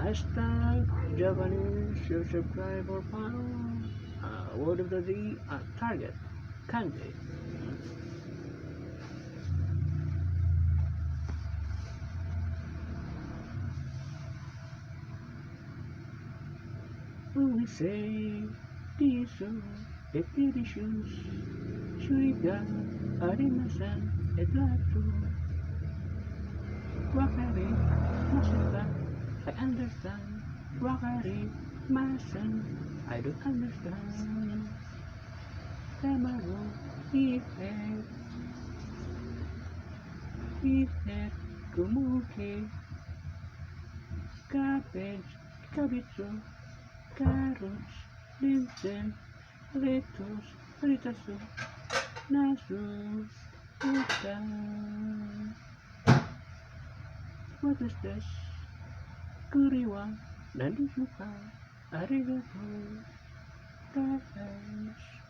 Hashtag Japanese subscriber power. Word of the day, target. Kanji. We say, Tiso, delicious. Shuriga, arimasen, etato. Wakari, masita, I understand. Wakari, masen, I don't understand. Tamago, effect, kumuke, cabbage, cabbage, carrots, linsen, lettuce, frittasu, nasu, utan. What is this? Kuriwa, Nandisuka, Arigato, Thanks.